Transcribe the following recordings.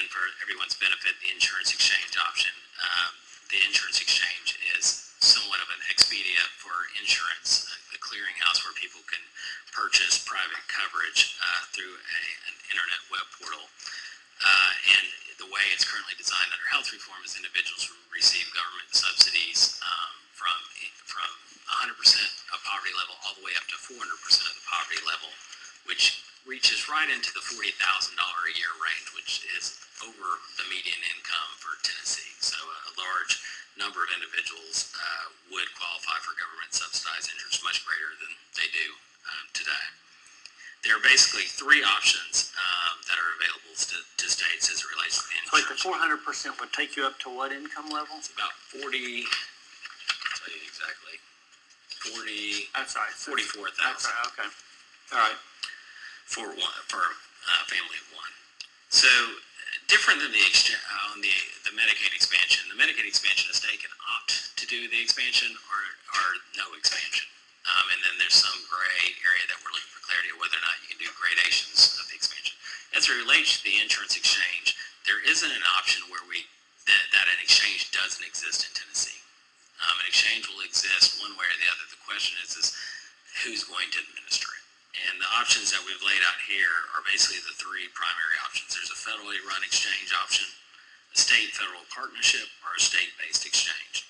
for everyone's benefit, the insurance exchange option. The insurance exchange is somewhat of an Expedia for insurance, a clearinghouse where people can purchase private coverage through an internet web portal. And the way it's currently designed under health reform is individuals will receive government subsidies from 100% of poverty level all the way up to 400% of the poverty level, which reaches right into the $40,000 a year range, which is over the median income for Tennessee. So a large number of individuals would qualify for government subsidized insurance, much greater than they do today. There are basically three options that are available to states as it relates to the insurance. Wait, the 400% would take you up to what income level? It's about 40, I'll tell you exactly, 44,000. That's right, okay. All right. For a family of one. So different than the Medicaid expansion. The Medicaid expansion, a state can opt to do the expansion or no expansion. And then there's some gray area that we're looking for clarity of whether or not you can do gradations of the expansion. As it relates to the insurance exchange, there isn't an option where that an exchange doesn't exist in Tennessee. An exchange will exist one way or the other. The question is who's going to administer it? And the options that we've laid out here are basically the three primary options. There's a federally run exchange option, a state-federal partnership, or a state-based exchange.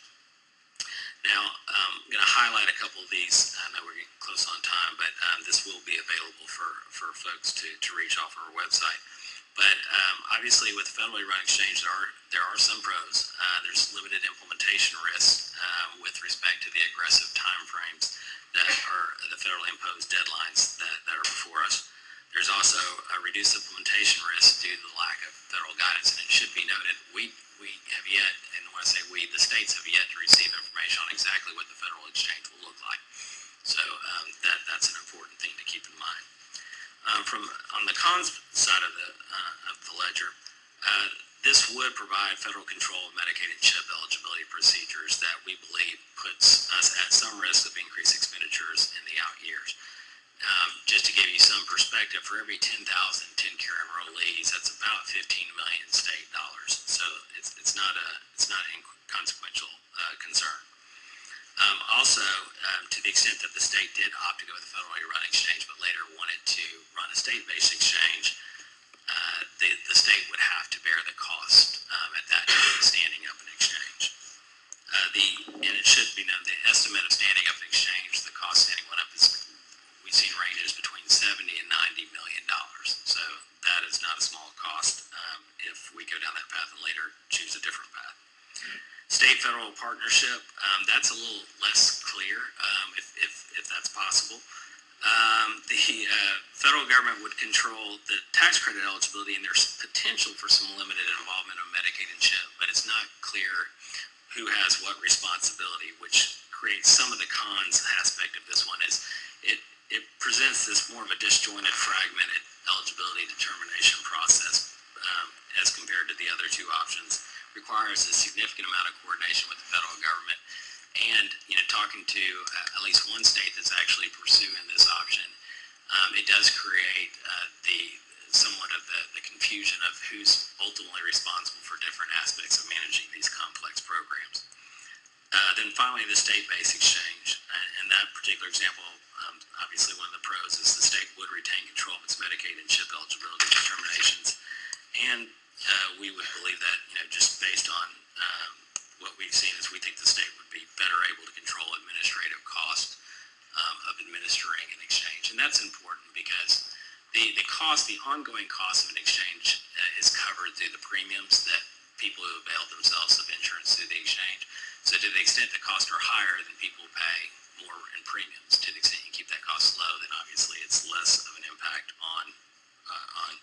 Now, I'm going to highlight a couple of these. I know we're getting close on time, but this will be available for folks to reach off our website. But obviously, with federally run exchange, there are some pros. There's limited implementation risks with respect to the aggressive timeframes that are the federally imposed deadlines that are before us. There's also a reduced implementation risk due to the lack of federal guidance. And it should be noted, we have yet, and when I say we, the states have yet to receive information on exactly what the federal exchange will look like. So that's an important thing to keep in mind. On the cons side of the ledger, this would provide federal control of Medicaid and CHIP eligibility procedures that we believe puts us at some risk of increased expenditures in the out years. Just to give you some perspective, for every 10,000 TennCare enrollees, that's about 15 million state dollars. So it's not an inconsequential concern. Also, to the extent that the state did opt to go with the federally run exchange, but later wanted to run a state-based exchange, the state would have to bear the cost at that time of standing up an exchange. And it should be known, the estimate of standing up an exchange, the cost standing one up we've seen ranges between $70 and $90 million. So that is not a small cost if we go down that path and later choose a different path. State-federal partnership, that's a little less clear if that's possible. The federal government would control the tax credit eligibility, and there's potential for some limited involvement of Medicaid and CHIP, but it's not clear who has what responsibility, which creates some of the cons aspect of this one. Is it presents this more of a disjointed, fragmented eligibility determination process as compared to the other two options. Requires a significant amount of coordination with the federal government, and talking to at least one state that's actually pursuing this option, it does create somewhat of the confusion of who's ultimately responsible for different aspects of managing these complex programs. Then finally, the state-based exchange. In that particular example, obviously one of the pros is the state would retain control of its Medicaid and CHIP eligibility determinations, and we would believe that, just based on what we've seen, is we think the state would be better able to control administrative cost of administering an exchange. And that's important because the ongoing cost of an exchange is covered through the premiums that people who avail themselves of insurance through the exchange. So to the extent the costs are higher, then people pay more in premiums. To the extent you keep that cost low, then obviously it's less of an impact on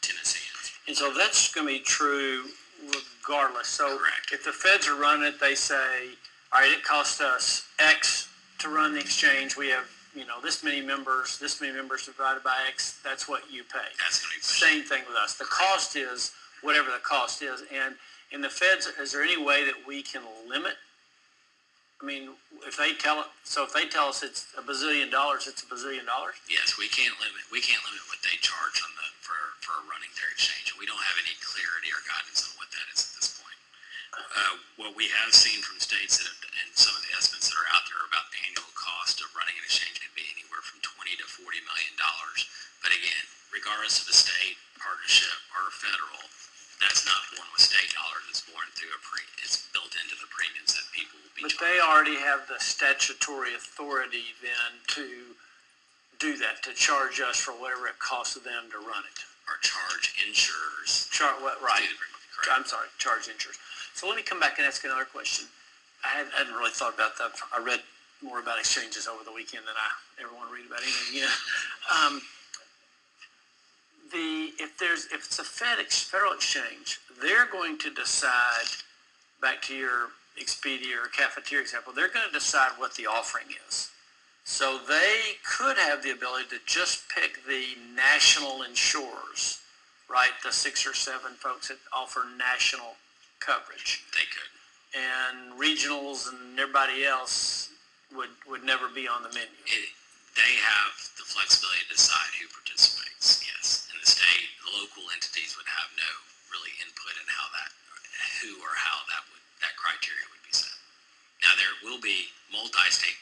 Tennesseans. And so that's going to be true regardless. So correct. If the feds are running it, they say, all right, it costs us X to run the exchange. We have, this many members divided by X. That's what you pay. That's going to be same thing with us. The cost is whatever the cost is. And in the feds, is there any way that we can limit I mean, if they tell us it's $1 bazillion, it's $1 bazillion. Yes, we can't limit what they charge on for running their exchange. We don't have any clarity or guidance on what that is at this point. What we have seen from states and some of the estimates that are out there about the annual cost of running an exchange could be anywhere from $20 to $40 million. But again, regardless of the state, partnership, or federal, that's not borne with state dollars. It's borne through it's built into the premiums that people will be But charged. they already have the statutory authority then to do that, to charge us for whatever it costs them to run it. Or charge insurers. Right. to do the premium, correct. I'm sorry, charge insurers. So let me come back and ask another question. I hadn't really thought about that. I read more about exchanges over the weekend than I ever want to read about anything. If it's a federal exchange, they're going to decide, back to your Expedia or cafeteria example, they're going to decide what the offering is. So they could have the ability to just pick the national insurers, right? The 6 or 7 folks that offer national coverage. They could. And regionals and everybody else would never be on the menu. They have the flexibility to decide who participates, yes. And the state, the local entities would have no really input in how that criteria would be set. Now, there will be multi-state